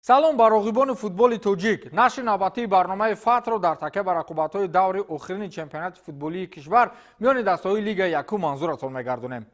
салом ба роғибони футболи тоҷик. Нашри навбатии барномаи фатҳро дар такя ба рақобатҳои даври охирини чемпионати футболии кишвар миёни дастаҳои лигаи якум манзуратон мегардонем.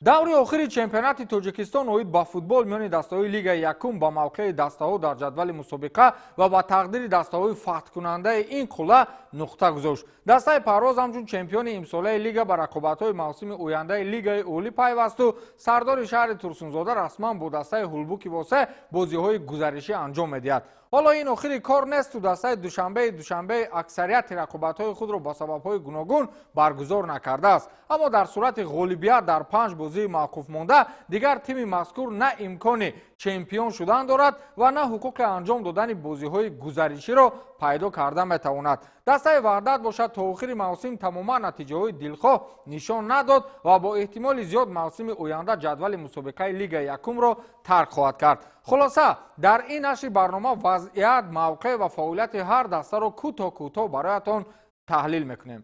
даври охири чемпионати Тоҷикистон оид ба футбол миёни дастаҳои лигаи якум ба мавқеи дастаҳо дар ҷадвали мусобиқа ва ба тақдири дастаҳои фатҳкунандаи ин қулла нуқта гузошт. дастаи парвоз ҳамчун чемпиони имсолаи лига ба рақобатҳои мавсими ояндаи лигаи олӣ пайвасту сардори шаҳри Турсунзода расман бо дастаи ҳулбуки восе бозиҳои гузаришӣ анҷом медиҳад. ҳоло ин охири кор несту дастаи душанбе аксарияти рақобатҳои худро ба сабабҳои гуногун баргузор накардааст. аммо дар сурати ғолибият дар 5 бозии мавқуфмонда дигар тими мазкур на имкони чемпион шудан дорад ва на ҳуқуқи анҷом додани бозиҳои гузариширо пайдо карда метавонад. дастаи ваҳдат бошад то охири мавсим тамоман натиҷаҳои дилхоҳ нишон надод ва бо эҳтимоли зиёд мавсими оянда ҷадвали мусобиқаи лигаи якумро тарк хоҳад кард. хулоса дар ин нашри барнома вазъият, мавқеъ ва фаъолияти ҳар дастаро кӯтоҳ бароятон таҳлил мекунем.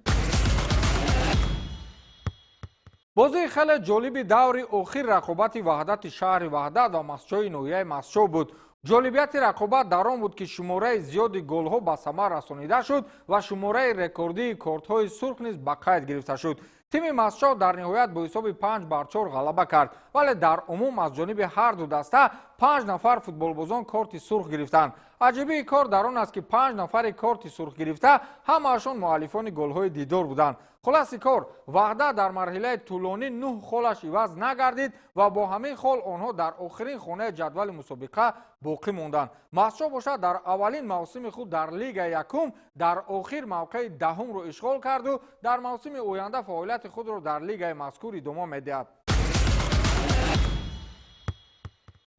бозии хеле ҷолиби даври охир рақобати ваҳдати шаҳри ваҳдат ва масчои ноҳияи масчо буд. ҷолибияти рақобат дар он буд ки шумораи зиёди голҳо ба самар расонида шуд ва шумораи рекордии кортҳои сурх низ ба қайд гирифта шуд. тими масчо дар ниҳоят бо ҳисоби 5-4 ғалаба кард, вале дар умум аз ҷониби ҳарду даста 5 нафар футболбозон корти сурх гирифтанд. аҷибии кор дар он аст ки 5 нафари корти сурх гирифта ҳамаашон муаллифони голҳои дидор буданд. хулоси кор ваҳда дар марҳилаи тӯлонӣ 9 холаш иваз нагардид ва бо ҳамин хол онҳо дар охирин хонаи ҷадвали мусобиқа боқӣ монданд. масчо бошад дар аввалин мавсими худ дар лигаи якум дар охир мавқеи даҳумро ишғол карду дар мавсими оянда фаъолияти худро дар лигаи мазкур идома медиҳад.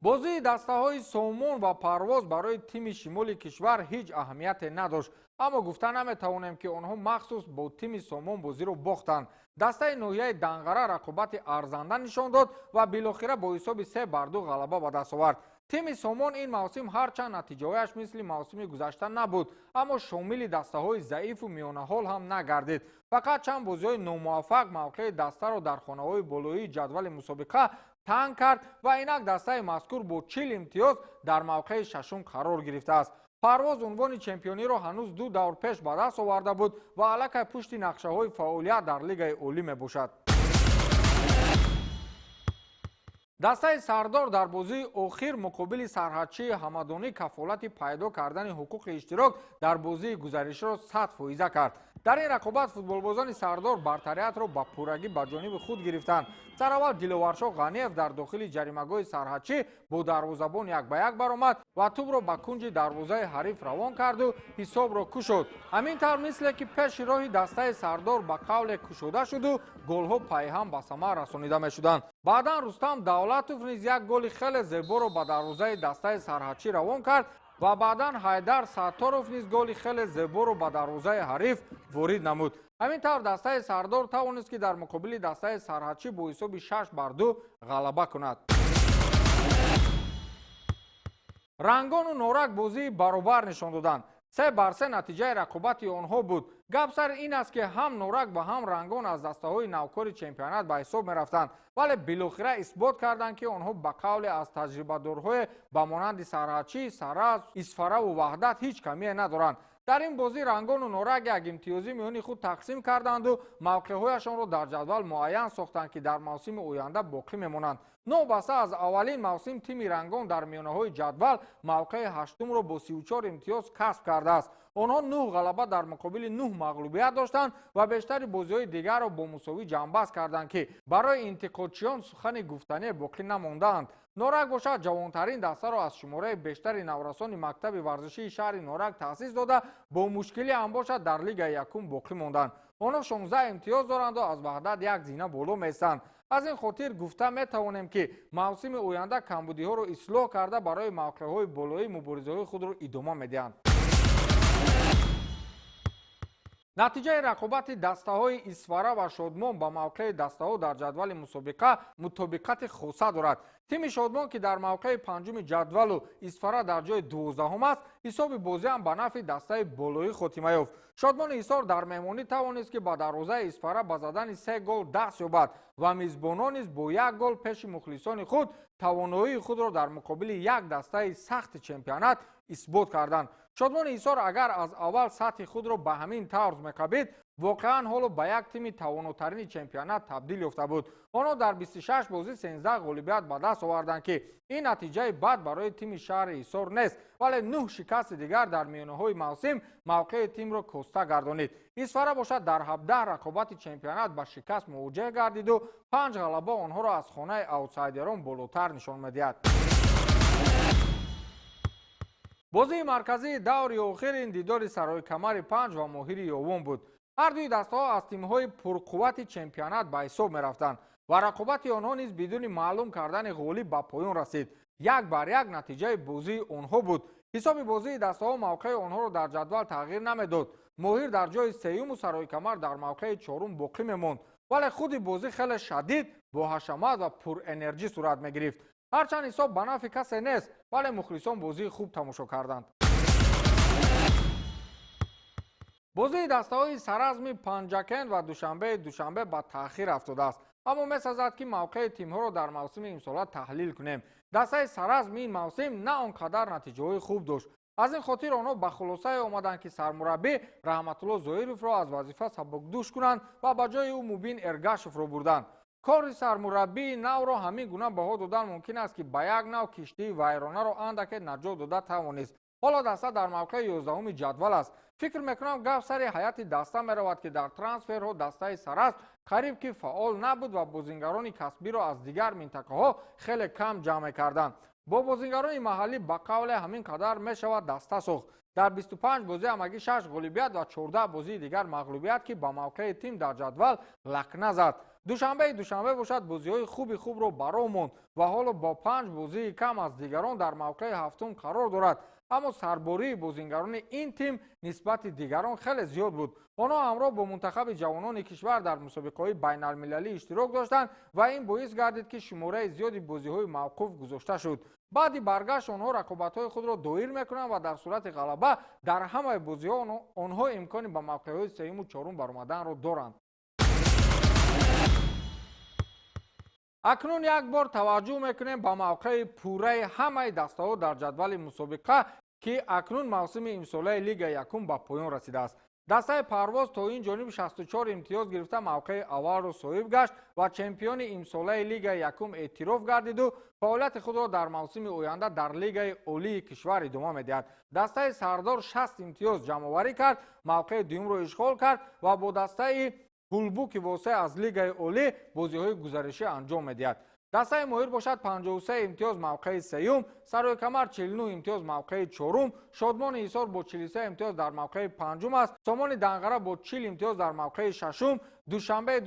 бозии дастаҳои сомон ва парвоз барои тими шимоли кишвар ҳеҷ аҳамияте надошт, аммо гуфта наметавонем ки онҳо махсус бо тими сомон бозиро бохтанд. дастаи ноҳияи данғара рақобати арзанда нишон дод ва билохира бо ҳисоби 3-2 ғалаба ба даст овард. тими сомон ин мавсим ҳарчанд натиҷаҳояш мисли мавсими гузашта набуд, аммо шомили дастаҳои заифу миёнаҳол ҳам нагардид. фақат чанд бозиҳои номуваффақ мавқеи дастаро дар хонаҳои болоии ҷадвали мусобиқа танг кард ва инак дастаи мазкур бо 40 имтиёз дар мавқеи шашум қарор гирифтааст. парвоз унвони чемпиониро ҳанӯз 2 давр пеш ба даст оварда буд ва аллакай пушти нақшаҳои фаъолият дар лигаи олӣ мебошад. дастаи сардор дар бозии охир муқобили сарҳадчии ҳамадонӣ кафолати пайдо кардани ҳуқуқи иштирок дар бозии гузариширо 100% кард. дар ин рақобат футболбозони сардор бартариятро ба пуррагӣ ба ҷониби худ гирифтанд. сараввал диловаршоҳ ғаниев дар дохили ҷаримагоҳи сарҳадчӣ бо дарвозабон 1-1 баромад ва тӯбро ба кунҷи дарвозаи ҳариф равон карду ҳисобро кушод. ҳамин тавр мисле ки пеши роҳи дастаи сардор ба қавле кушода шуду голҳо пайҳам ба самар расонида мешуданд. баъдан рустам давлатов низ як голи хеле зеборо ба дарвозаи дастаи сарҳадчӣ равон кард ва баъдан ҳайдар сатторов низ голи хеле зеборо ба дарвозаи ҳариф ворид намуд. ҳамин тавр дастаи сардор тавонист ки дар муқобили дастаи сарҳадчӣ бо ҳисоби 6-2 ғалаба кунад. рангону норак бозии баробар нишон доданд. 3-3 натиҷаи рақобати онҳо буд. гап сар ин аст ки ҳам норак ва ҳам рангон аз дастаҳои навкори чемпионат ба ҳисоб мерафтанд, вале билохира исбот карданд ки онҳо ба қавле аз таҷрибадорҳое ба монанди сарҳадчӣ, сараз, исфараву ваҳдат ҳеҷ камие надоранд. дар ин бозӣ рангону норак як имтиёзӣ миёни худ тақсим карданду мавқеъҳояшонро дар ҷадвал муайян сохтанд ки дар мавсими оянда боқӣ мемонанд. нобаста аз аввалин мавсим тими рангон дар миёнаҳои ҷадвал мавқеи ҳаштумро бо 34 имтиёз касб кардааст. онҳо 9 ғалаба дар муқобили 9 мағлубият доштанд ва бештари бозиҳои дигарро бо мусовӣ ҷамъбаст карданд ки барои интиқодчиён сухани гуфтанӣ боқӣ намондаанд. норак бошад ҷавонтарин дастаро аз шумораи бештари наврасони мактаби варзишии шаҳри норак таъсис дода бо мушкилӣ ҳам бошад дар лигаи якум боқӣ монданд. онҳо 16 имтиёз доранду аз ваҳдат як зина боло меистанд. аз ин хотир гуфта метавонем ки мавсими оянда камбудиҳоро ислоҳ карда барои мавқеъҳои болоӣ муборизаҳои худро идома медиҳанд. натиҷаи рақобати дастаҳои Исфара ва Шодмон ба мавқеи дастаҳо дар ҷадвали мусобиқа мутобиқати хуса дорад. тими Шодмон ки дар мавқеи панҷуми ҷадвалу Исфара дар ҷои 12-ум аст, ҳисоби бозиам ба нафъи дастаи болоӣ хотима ёфт. Шодмони Ҳисор дар меҳмонӣ тавонист ки ба дарвозаи Исфара ба задани 3 гол даст ёбад ва мизбонон низ бо 1 гол пеши мухлисони худ тавоноии худро дар муқобили як дастаи сахти чемпионат исбот карданд. Шодмони Ҳисор агар аз аввал сатҳи худро ба ҳамин тарз мекабид, воқеан ҳоло ба як тими тавонотарини чемпионат табдил ёфта буд. онҳо дар 26 бозӣ 13 ғолибият ба даст оварданд ки ин натиҷаи бад барои тими шаҳри Ҳисор нест, вале 9 шикасти дигар дар миёнаҳои мавсим мавқеи тимро коста гардонид. Исфара бошад дар 17 рақобати чемпионат ба шикаст мувоҷеҳ гардиду 5 ғалаба онҳоро аз хонаи аутсайдерон болотар нишон медиҳад. бозии марказии даври охирин дидори Сарои Камари 5 ва Моҳири Ёвон буд. ҳар дуи дастаҳо аз тимҳои пурқуввати чемпионат ба ҳисоб мерафтанд ва рақобати онҳо низ бидуни маълум кардани ғолиб ба поён расид. 1-1 натиҷаи бозии онҳо буд. ҳисоби бозии дастаҳо мавқеи онҳоро дар ҷадвал тағйир намедод. моҳир дар ҷои сеюму Сарои Камар дар мавқеи чорум боқӣ мемонд, вале худи бозӣ хеле шадид, бо ҳашамат ва пурэнерҷӣ сурат мегирифт. ҳарчанд ҳисоб ба нафъи касе нест, вале мухлисон бозии хуб тамошо карданд. бозии дастаҳои Саразми Панҷакент ва Душанбе ба таъхир афтодааст. аммо месазад ки мавқеи тимҳоро дар мавсими имсола таҳлил кунем. дастаи Саразми ин мавсим на он қадар натиҷаҳои хуб дошт. аз ин хотир онҳо ба хулосае омаданд ки сармураббӣ Раҳматулло Зоировро аз вазифа сабукдӯш кунанд ва ба ҷои ӯ Мубин Эргашевро бурданд. кори сармураббии навро ҳамин гуна баҳо додан мумкин аст ки ба як нав киштии вайронаро андаке наҷот дода тавонист. ҳоло даста дар мавқеи 11-уми ҷадвал аст. фикр мекунам гап сари ҳайати даста меравад ки дар трансферҳо дастаи Сараз қариб ки фаъол набуд ва бозингарони касбиро аз дигар минтақаҳо хеле кам ҷамъ мекарданд. бо бозингарони маҳаллӣ ба қавле ҳамин қадар мешавад даста сохт. дар 25 бозӣ ҳамагӣ 6 ғолибият ва 14 бозии дигар мағлубият ки ба мавқеи тим дар ҷадвал лакна зад. Душанбе бошад бозиҳои хубро баро монд ва ҳоло бо 5 бозии кам аз дигарон дар мавқеи ҳафтум қарор дорад. аммо сарбории бозингарони ин тим нисбати дигарон хеле зиёд буд. онҳо ҳамроҳ бо мунтахаби ҷавонони кишвар дар мусобиқаҳои байналмилалӣ иштирок доштанд ва ин боис гардид ки шумораи зиёди бозиҳои мавқуф гузошта шуд. баъди баргашт онҳо рақобатҳои худро доир мекунанд ва дар сурати ғалаба дар ҳамаи бозиҳо онҳо имкони ба мавқеъҳои сеюму чорум баромаданро доранд. акнун як бор таваҷҷӯҳ мекунем ба мавқеи пурраи ҳамаи дастаҳо дар ҷадвали мусобиқа ки акнун мавсими имсолаи Лигаи Якум ба поён расидааст. дастаи Парвоз то ин ҷониб 64 имтиёз гирифта мавқеи аввалро соҳиб гашт ва чемпиони имсолаи Лигаи Якум эътироф гардиду фаъолияти худро дар мавсими оянда дар Лигаи Олии кишвар идома медиҳад. дастаи Сардор 60 имтиёз ҷамъоварӣ кард, мавқеи дуюмро ишғол кард ва бо дастаи Ҳулбу ки восеъ аз Лигаи Олӣ бозиҳои гузаришӣ анҷом медиҳад. дастаи Моҳир бошад 53 имтиёз мавқеи сеюм, Сарои Камар 49 имтиёз мавқеи чорум, Шодмони Ҳисор бо 43 имтиёз дар мавқеи панҷум аст, Сомони Данғара бо 40 имтиёз дар мавқеи шашум, Душанбе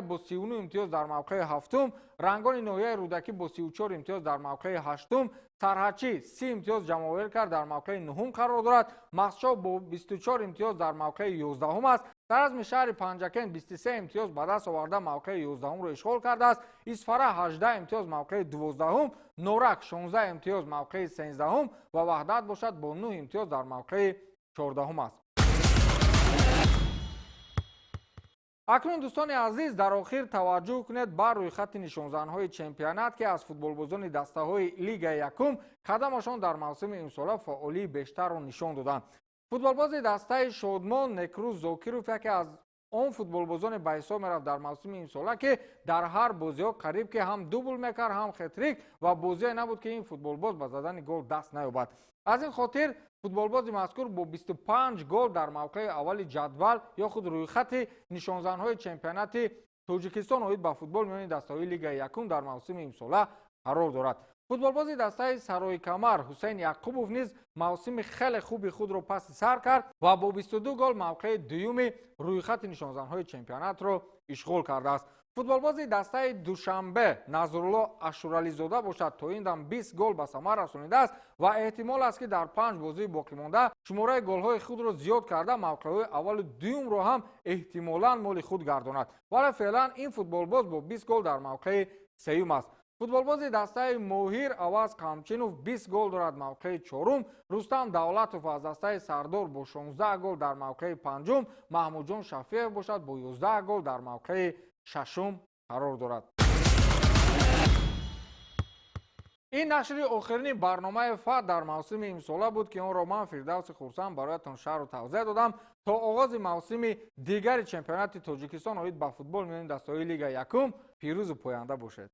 бо 39 имтиёз дар мавқеи ҳафтум, Рангони ноҳияи Рӯдакӣ бо 34 имтиёз дар мавқеи ҳаштум, Сарҳачӣ 30 имтиёз ҷамъоварӣ кард дар мавқеи нуҳум қарор дорад, Махсчов бо 24 имтиёз дар мавқеи 11-ум аст, Саразми шаҳри Панҷакент 23 имтиёз ба даст оварда мавқеи 11-умро ишғол кардааст, Исфара 18 имтиёз мавқеи 12-ум, Норак 16 имтиёз мавқеи 13-ум ва Ваҳдат бошад бо 9 имтиёз дар мавқеи 14-ум аст. акнун дӯстони азиз, дар охир таваҷҷӯҳ кунед ба рӯйхати нишонзанҳои чемпионат ки аз футболбозони дастаҳои Лигаи Якум қадамашон дар мавсими имсола фаъолии бештарро нишон доданд. футболбози дастаи Шодмон Некрӯз Зокиров яке аз он футболбозони ба ҳисоб мерафт дар мавсими имсола ки дар ҳар бозиҳо қариб ки ҳам дубл мекард, ҳам хетрик ва бозие набуд ки ин футболбоз ба задани гол даст наёбад. аз ин хотир футболбози мазкур бо 25 гол дар мавқеи аввали ҷадвал ё худ рӯйхати нишонзанҳои чемпионати Тоҷикистон оид ба футбол миёни дастаҳои Лигаи Якум дар мавсими имсола қарор дорад. футболбози дастаи Сарои Камар Ҳусейн Яқубов низ мавсими хеле хуби худро паси сар кард ва бо 22 гол мавқеи дуюми рӯйхати нишонзанҳои чемпионатро ишғол кардааст. футболбози дастаи Душанбе Назрулло Ашурализода бошад, то ин дам 20 гол ба самар расонидааст ва эҳтимол аст ки дар 5 бозии боқимонда шумораи голҳои худро зиёд карда мавқеҳои аввалу дуюмро ҳам эҳтимолан моли худ гардонад. вале феълан ин футболбоз бо 20 гол дар мавқеи сеюм аст. футболбози дастаи Моҳир Аваз Қамчинов 20 гол дорад, мавқеи чорум. Рустам Давлатов аз дастаи Сардор бо 16 гол дар мавқеи панҷум. Маҳмудҷон Шафиев бошад бо 11 гол дар мавқеи шашум қарор дорад. ин нашри охирини барномаи ФАТ дар мавсими имсола буд ки онро ман Фирдавси Хурсанд бароятон шарҳу тавзеҳ додам. то оғози мавсими дигари чемпионати Тоҷикистон оид ба футбол миёни дастаҳои Лигаи Якум пирӯзу поянда бошед.